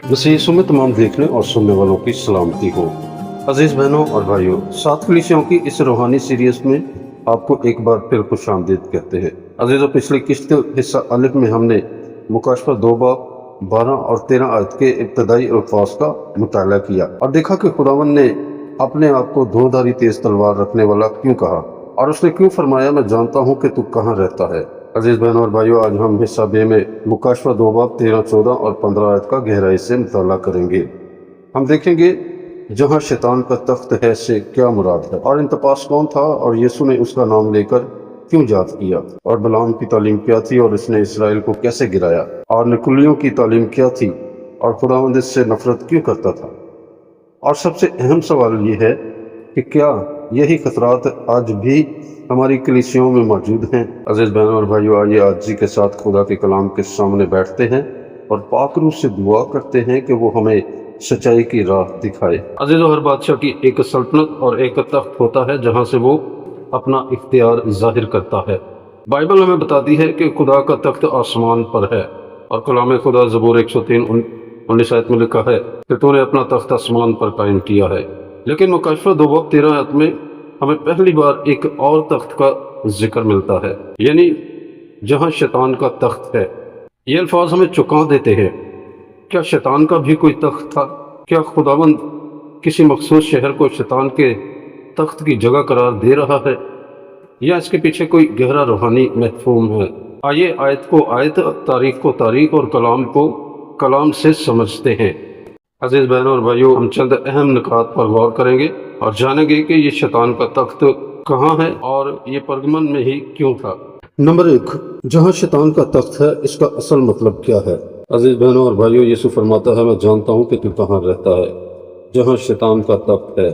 मसीह यीशु में तमाम देखने और सुनने वालों की सलामती हो। अजीज बहनों और भाइयों, 7 कलीसियाओं की इस रूहानी सीरीज में आपको एक बार फिर खुशामदीद कहते हैं। अजीजों, पिछली किस्त हिस्सा अलिफ में हमने मुकाशफा 2 बाब 12 और 13 आयत के इब्तदाई अल्फाज का मुताला किया और देखा कि खुदावन ने अपने आप को धोधारी तेज तलवार रखने वाला क्यों कहा और उसने क्यों फरमाया, मैं जानता हूँ कि तू कहाँ रहता है। अजीज बहनों और भाइयों, आज हम हिस्सा बे में मुकाशफा 2 बाब 13, 14 और 15 आयत का गहराई से मुताला करेंगे। हम देखेंगे जहाँ शैतान का तख्त है से क्या मुराद है, और इंतपास कौन था और यीशु ने उसका नाम लेकर क्यों याद किया, और बलाम की तालीम क्या थी और इसने इसराइल को कैसे गिराया, और निकुलियों की तालीम क्या थी और खुदावंद इससे नफरत क्यों करता था। और सबसे अहम सवाल ये है कि क्या यही खतरात आज भी हमारी कलीसियाओं में मौजूद हैं। अजीज बहनों और भाइयों, आइए आजी के साथ खुदा के कलाम के सामने बैठते हैं और पाक रूह से दुआ करते हैं कि वो हमें सच्चाई की राह दिखाए। अजीजों, हर बादशाह की एक सल्तनत और एक तख्त होता है जहाँ से वो अपना इख्तियार जाहिर करता है। बाइबल हमें बताती है कि खुदा का तख्त आसमान पर है, और कलाम खुदा ज़बूर 103:19 आयत में लिखा है कि तूने अपना तख्त आसमान पर कायम किया है। लेकिन मुकाशफा 2 बाब 13 आयत में हमें पहली बार एक और तख्त का जिक्र मिलता है, यानी जहां शैतान का तख्त है। ये अल्फाज हमें चौंका देते हैं। क्या शैतान का भी कोई तख्त था? क्या खुदावंद किसी मखसूस शहर को शैतान के तख्त की जगह करार दे रहा है, या इसके पीछे कोई गहरा रूहानी महफूम है? आइए आयत को आयत, तारीख को तारीख और कलाम को कलाम से समझते हैं। अजीज बहनों और भाइयों, हम चंद अहम निकात पर गौर करेंगे और जानेंगे कि ये शैतान का तख्त कहाँ है और ये परगमन में ही क्यों था। नंबर 1, जहाँ शैतान का तख्त है इसका असल मतलब क्या है। अजीज बहनों और भाइयों, यीशु फरमाता है, मैं जानता हूँ कि तू कहाँ रहता है, जहाँ शैतान का तख्त है।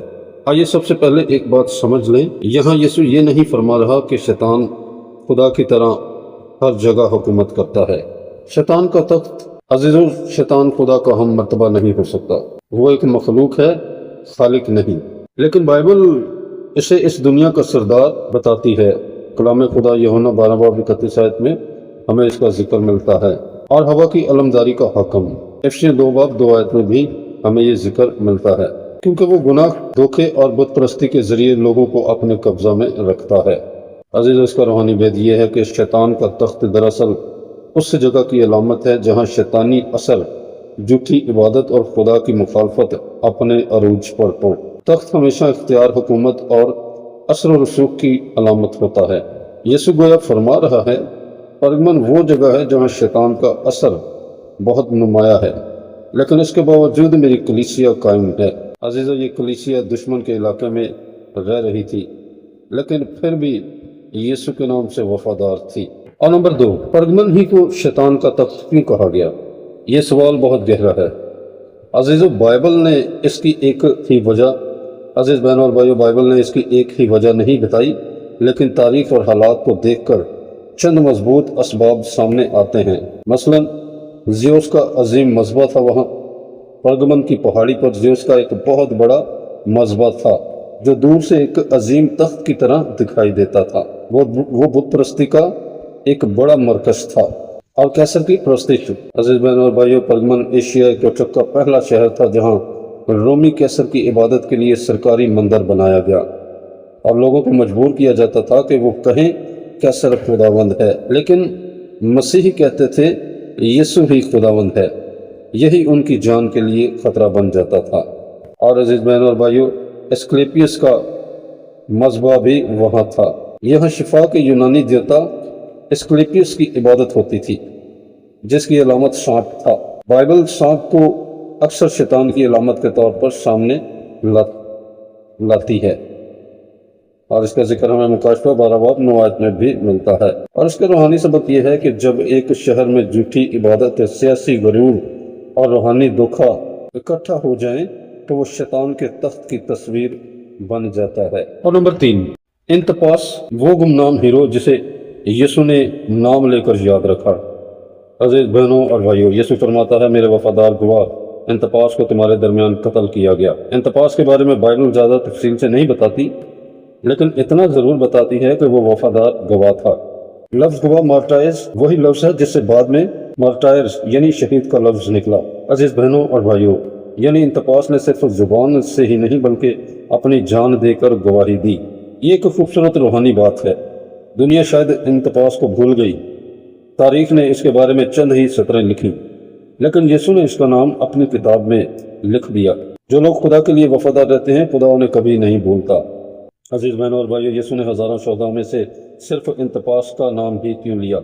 आइए सबसे पहले एक बात समझ लें, यहाँ यीशु ये नहीं फरमा रहा कि शैतान खुदा की तरह हर जगह हुकूमत करता है। शैतान का तख्त, अजीजों, शैतान खुदा का हम मर्तबा नहीं हो सकता। वो एक मखलूक है, खालिक नहीं। लेकिन बाइबल इसे इस दुनिया का सरदार बताती है। कलाम खुदा यूहन्ना 12 बाब 31 आयत में हमें इसका जिक्र मिलता है, और हवा की अलमदारी का हाकम इफिसियों 2 बाब 2 आयत में भी हमें ये जिक्र मिलता है, क्योंकि वो गुनाह, धोखे और बुत परस्ती के जरिए लोगों को अपने कब्जा में रखता है। अजीजों, इसका रूहानी भेद ये है कि शैतान का तख्त दरअसल उस जगह की अलामत है जहाँ शैतानी असर, झूठी इबादत और खुदा की मुखालफत अपने अरूज पर हो। तख्त हमेशा इख्तियार, हुकूमत और असर रसूख की अलामत होता है। यीशु गोया फरमा रहा है, परगमन वो जगह है जहाँ शैतान का असर बहुत नुमाया है, लेकिन इसके बावजूद मेरी कलीसिया कायम है। अजीजों, ये कलीसिया दुश्मन के इलाके में रह रही थी, लेकिन फिर भी यीशु के नाम से वफादार थी। और नंबर 2, परगमन ही को शैतान का तख्त क्यों कहा गया? ये सवाल बहुत गहरा है। अजीजों, बाइबल ने इसकी एक ही वजह, अजीज बहनों और भाइयों, बाइबल ने इसकी एक ही वजह नहीं बताई, लेकिन तारीख और हालात को देखकर चंद मजबूत असबाब सामने आते हैं। मसलन ज़्यूस का अजीम मजबा था। वहाँ परगमन की पहाड़ी पर ज़्यूस का एक बहुत बड़ा मजबा था, जो दूर से एक अजीम तख्त की तरह दिखाई देता था। वो बुत परस्ती का एक बड़ा मरकज था और कैसर की परस्ती। अजीज बहनों और भाइयों, परगमन एशिया के का पहला शहर था जहाँ रोमी कैसर की इबादत के लिए सरकारी मंदिर बनाया गया, और लोगों को मजबूर किया जाता था कि वो कहें कैसर खुदावंद है, लेकिन मसीही कहते थे यीशु ही खुदावंद है। यही उनकी जान के लिए खतरा बन जाता था। और अजीज बहनों और भाइयों, एस्क्लेपियस का मजबा भी वहाँ था। यह शिफा के यूनानी देवता एस्क्लेपियस की इबादत होती थी, जिसकी अलामत सांप था। बाइबल सांप को अक्सर शैतान की अलामत के तौर पर सामने लाती है, और इसका जिक्र हमें मुकाशफा 12 बाब 9 आयत में भी मिलता है। और इसका रूहानी सबक यह है कि जब एक शहर में झूठी इबादत, सियासी गरूर और रूहानी धोखा इकट्ठा हो जाएं, तो वो शैतान के तख्त की तस्वीर बन जाता है। और नंबर 3, इंतपास, वो गुमनाम हीरो जिसे यीशु ने नाम लेकर याद रखा। अजीज बहनों और भाइयों, यीशु फरमाता है, मेरे वफादार गवाह इंतपास को तुम्हारे दरमियान कत्ल किया गया। इंतपास के बारे में बाइबल ज़्यादा तफसील से नहीं बताती, लेकिन इतना ज़रूर बताती है कि वो वफादार गवाह था। लफ्ज़ गवाह मार्टाइज वही लफ्ज़ है जिससे बाद में मार्टायर यानी शहीद का लफ्ज निकला। अजीज बहनों और भाइयों, यानी इंतपास ने सिर्फ जुबान से ही नहीं बल्कि अपनी जान देकर गवाही दी। ये एक खूबसूरत रूहानी बात है। दुनिया शायद इंतपास को भूल गई, तारीख ने इसके बारे में चंद ही सतरें लिखी, लेकिन यीशु ने इसका नाम अपनी किताब में लिख दिया। जो लोग खुदा के लिए वफादार रहते हैं, खुदा उन्हें कभी नहीं भूलता। अजीज बहनों और भाइयों, यीशु ने हजारों शोधाओं में से सिर्फ इंतपास का नाम ही क्यों लिया?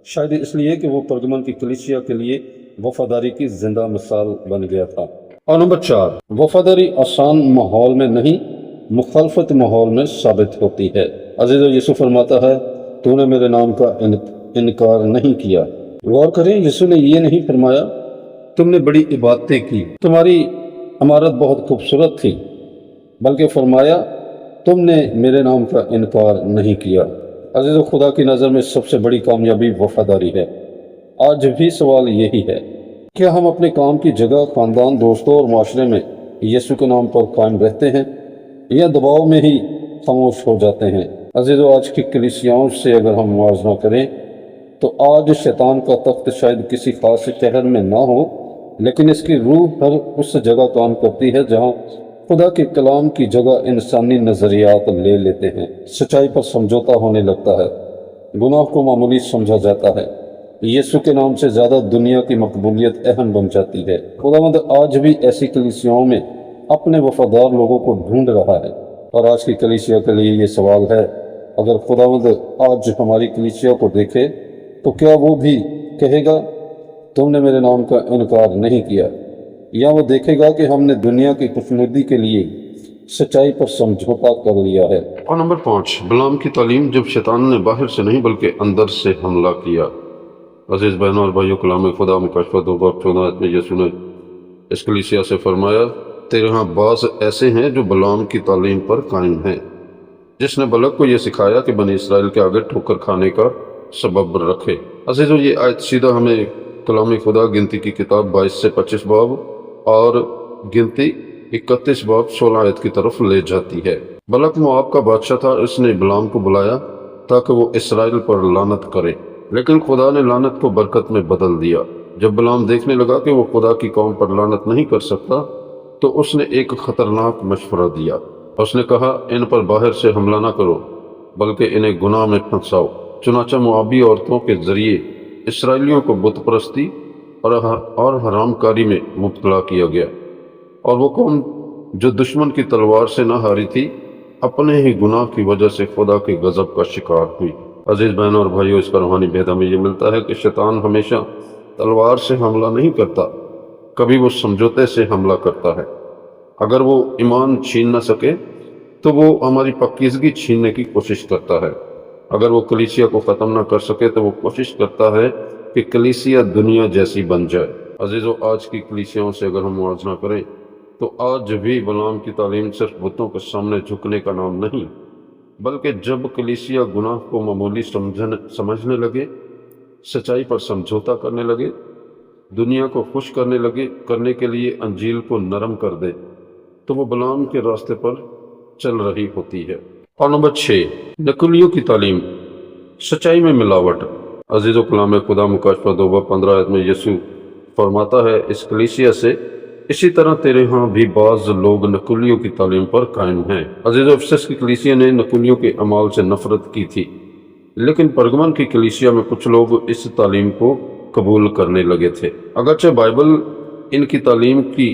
शायद इसलिए कि वो परगमन की कलीसिया के लिए वफादारी की जिंदा मिसाल बन गया था। और नंबर 4, वफादारी आसान माहौल में नहीं, मुखालफत माहौल में साबित होती है। अजीजों, यीशु फरमाता है, तूने मेरे नाम का इनकार नहीं किया। गौर करें, यीशु ने ये नहीं फरमाया तुमने बड़ी इबादतें की, तुम्हारी इमारत बहुत खूबसूरत थी, बल्कि फरमाया तुमने मेरे नाम का इनकार नहीं किया। अजीज़, खुदा की नज़र में सबसे बड़ी कामयाबी वफादारी है। आज भी सवाल यही है, क्या हम अपने काम की जगह, ख़ानदान, दोस्तों और माशरे में यीशु के नाम पर कायम रहते हैं या दबाव में ही खामोश हो जाते हैं? अजीज़ों, आज की कलीसियाओं से अगर हम मुआवजा करें तो आज शैतान का तख्त शायद किसी खास शहर में ना हो, लेकिन इसकी रूह हर उस जगह काम करती है जहाँ खुदा के कलाम की जगह इंसानी नज़रियात ले लेते हैं। सच्चाई पर समझौता होने लगता है, गुनाह को मामूली समझा जाता है, यीशु के नाम से ज़्यादा दुनिया की मकबूलियत अहम बन जाती है। खुदावंद आज भी ऐसी कलीसियाओं में अपने वफादार लोगों को ढूंढ रहा है। और आज की कलीसिया के लिए ये सवाल है, अगर खुदावंद आज हमारी कलीसिया को देखे तो क्या वो भी कहेगा तुमने मेरे नाम का इनकार नहीं किया, या वो देखेगा कि हमने दुनिया की खुशनुदी के लिए सच्चाई पर समझौता कर लिया है? और नंबर 5, बलाम की तालीम, जब शैतान ने बाहर से नहीं बल्कि अंदर से हमला किया। अजीज बहनों और भाइयों, कलाम खुदा मुकशफा 2:14 में यीशु ने इस कलीसिया से फरमाया, तेरे यहाँ बाज ऐसे हैं जो बलाम की तालीम पर कायम हैं, जिसने बलक को यह सिखाया कि बनी इसराइल के आगे ठोकर खाने का सबब रखे। अजीजों, ये आयत सीधा हमें कलाम खुदा गिनती की किताब 22 से 25 बाब और गिनती 31 बाब 16 आयत की तरफ ले जाती है। बलक मोआब का बादशाह था, इसने बलाम को बुलाया ताकि वो इसराइल पर लानत करे, लेकिन खुदा ने लानत को बरकत में बदल दिया। जब बलाम देखने लगा कि वो खुदा की कौम पर लानत नहीं कर सकता, तो उसने एक खतरनाक मशवरा दिया। उसने कहा, इन पर बाहर से हमला ना करो, बल्कि इन्हें गुनाह में फंसाओ। चुनाचा मोआबी औरतों के जरिए इसराइलियों को बुत परस्ती और हरामकारी में मुब्तला किया गया, और वो कौम जो दुश्मन की तलवार से न हारी थी, अपने ही गुनाह की वजह से खुदा के गजब का शिकार हुई। अजीज बहनों और भाइयों, इसका रूहानी भेद हमें ये मिलता है कि शैतान हमेशा तलवार से हमला नहीं करता, कभी वो समझौते से हमला करता है। अगर वो ईमान छीन न सके तो वो हमारी पाकीज़गी छीनने की कोशिश करता है। अगर वो कलीसिया को ख़त्म न कर सके तो वो कोशिश करता है कि कलीसिया दुनिया जैसी बन जाए। अजीज़ों, आज की कलीसियाओं से अगर हम मुआवजा करें तो आज भी बलाम की तालीम सिर्फ बुतों के सामने झुकने का नाम नहीं, बल्कि जब कलीसिया गुनाह को मामूली समझने लगे, सच्चाई पर समझौता करने लगे, दुनिया को खुश करने के लिए अंजील को नरम कर दे, तो वो बलाम के रास्ते पर चल रही होती है। और नंबर 6, नकुलियों की तालीम, सच्चाई में मिलावट। अजीज़ों, कलाम खुदा मुकशफा 2:15 आयत में यीशु फरमाता है इस कलीसिया से, इसी तरह तेरे यहाँ भी बाज लोग नकुलियों की तालीम पर कायम हैं। अजीज़ों, अफसस की कलीसिया ने नकुलियों के अमाल से नफरत की थी, लेकिन परगमन की कलीसिया में कुछ लोग इस तालीम को कबूल करने लगे थे। अगरचे बाइबल इनकी तालीम की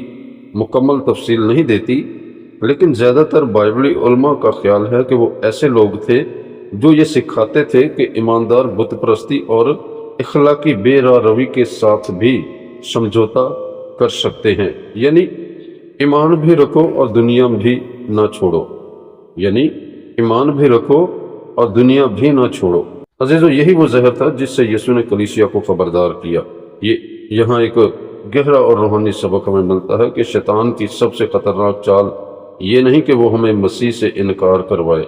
मुकम्मल तफसील नहीं देती, लेकिन ज़्यादातर बाइबली उलमा का ख्याल है कि वो ऐसे लोग थे जो ये सिखाते थे कि ईमानदार बुत परस्ती और इखलाकी बेरारवी के साथ भी समझौता कर सकते हैं, यानी ईमान भी रखो और दुनिया भी ना छोड़ो, यानी ईमान भी रखो और दुनिया भी ना छोड़ो। अजीज़ों, यही वो जहर था जिससे यीशु ने कलीसिया को खबरदार किया। ये यहाँ एक गहरा और रूहानी सबक हमें मिलता है कि शैतान की सबसे खतरनाक चाल ये नहीं कि वो हमें मसीह से इनकार करवाए,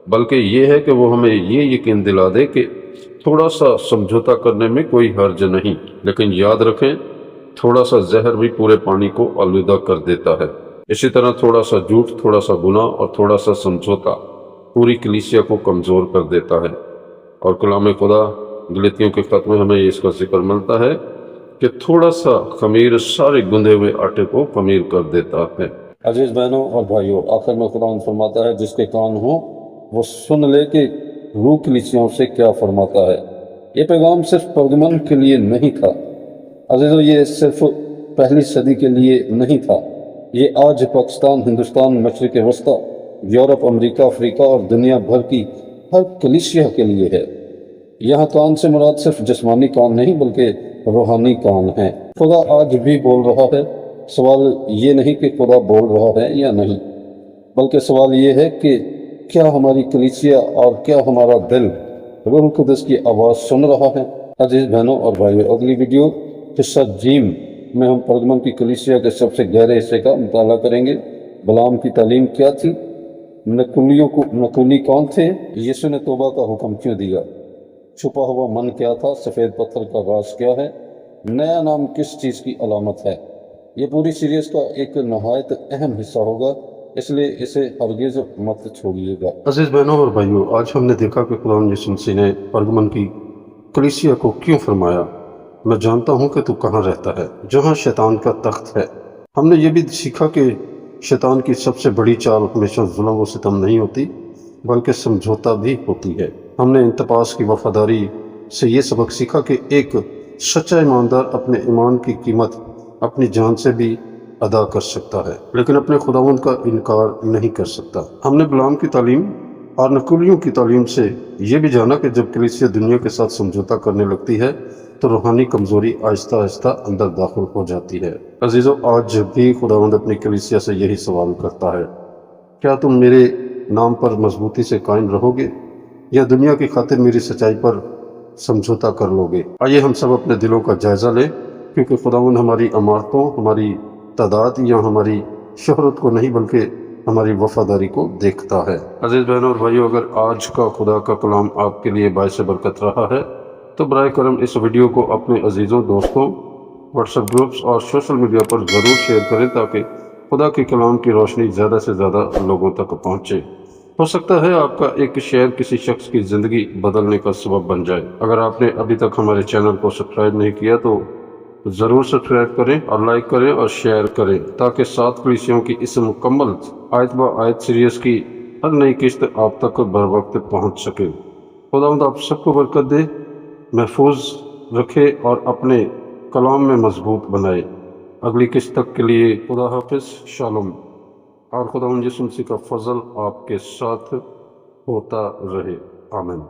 बल्कि ये है कि वो हमें ये यकीन दिला दे कि थोड़ा सा समझौता करने में कोई हर्ज नहीं। लेकिन याद रखें, थोड़ा सा जहर भी पूरे पानी को आलूदा कर देता है। इसी तरह थोड़ा सा झूठ, थोड़ा सा गुनाह और थोड़ा सा समझौता पूरी कलीसिया को कमज़ोर कर देता है। और कलाम खुदा गलतियों के खत में हमें इसका जिक्र मिलता है कि थोड़ा सा खमीर सारे गुंदे हुए आटे को खमीर कर देता है। अजीज बहनों और भाइयों, आखिर में खुदा फरमाता है जिसके कान हो वो सुन ले कि रूह कलीसियाओं से क्या फरमाता है। ये पैगाम सिर्फ परगमन के लिए नहीं था अजीजों, ये सिर्फ पहली सदी के लिए नहीं था, ये आज पाकिस्तान, हिंदुस्तान, मशरिक वस्ता, यूरोप, अमेरिका, अफ्रीका और दुनिया भर की हर कलीसिया के लिए है। यहाँ कान से मुराद सिर्फ जिस्मानी कान नहीं बल्कि रूहानी कान है। खुदा आज भी बोल रहा है। सवाल ये नहीं कि खुदा बोल रहा है या नहीं, बल्कि सवाल ये है कि क्या हमारी कलीसिया और क्या हमारा दिल रूह कुदस की आवाज़ सुन रहा है। अजीज बहनों और भाइयों, अगली वीडियो हिस्सा जीम में हम परगमन की कलीसिया के सबसे गहरे हिस्से का मुताला करेंगे। बलाम की तालीम क्या थी, नकुली कौन थे, यीशु ने तौबा का हुक्म क्यों दिया, छुपा हुआ मन क्या था, सफ़ेद पत्थर का राज क्या है, नया नाम किस चीज़ की अलामत है। ये पूरी सीरीज़ का एक नहायत अहम हिस्सा होगा, इसलिए इसे हरगिज़ मत छोड़िएगा। अजीज बहनों और भाइयों, आज हमने देखा कि खुदा यीशु मसीह ने परगमन की कलीसिया को क्यों फरमाया, मैं जानता हूँ कि तू कहाँ रहता है जहाँ शैतान का तख्त है। हमने ये भी सीखा कि शैतान की सबसे बड़ी चाल हमेशा जुल्म व सितम नहीं होती बल्कि समझौता भी होती है। हमने इंतपास की वफादारी से ये सबक सीखा कि एक सच्चा ईमानदार अपने ईमान की कीमत अपनी जान से भी अदा कर सकता है, लेकिन अपने खुदावंद का इनकार नहीं कर सकता। हमने बलाम की तालीम और नकुलियों की तालीम से ये भी जाना कि जब कलीसिया दुनिया के साथ समझौता करने लगती है तो रूहानी कमजोरी आहिस्ता आहिस्ता अंदर दाखिल हो जाती है। अजीज़ों, आज भी खुदावंद अपनी कलीसिया से यही सवाल करता है, क्या तुम मेरे नाम पर मजबूती से कायम रहोगे या दुनिया की खातिर मेरी सच्चाई पर समझौता कर लोगे। आइए हम सब अपने दिलों का जायज़ा लें, क्योंकि खुदावंद हमारी अमारतों, हमारी तादाद या हमारी शोहरत को नहीं बल्कि हमारी वफादारी को देखता है। अजीज़ बहनों और भाइयों, अगर आज का खुदा का कलाम आपके लिए बायस बरकत रहा है तो बराए करम इस वीडियो को अपने अजीज़ों, दोस्तों, व्हाट्सएप ग्रुप्स और सोशल मीडिया पर ज़रूर शेयर करें ताकि खुदा के कलाम की रोशनी ज़्यादा से ज़्यादा लोगों तक पहुँचे। हो सकता है आपका एक शेयर किसी शख्स की ज़िंदगी बदलने का सबब बन जाए। अगर आपने अभी तक हमारे चैनल को सब्सक्राइब नहीं किया तो ज़रूर सब्सक्राइब करें और लाइक करें और शेयर करें ताकि 7 कलीसियाओं की इस मुकम्मल आयत ब आयत सीरीज़ की हर नई किस्त आप तक बर वक्त पहुँच सके। खुदावंद आप सबको बरकत दे, महफूज रखे और अपने कलाम में मजबूत बनाए। अगली किस्त तक के लिए खुदा हाफिज़, शालोम, और खुदावंद यीशु मसीह का फजल आपके साथ होता रहे। आमीन।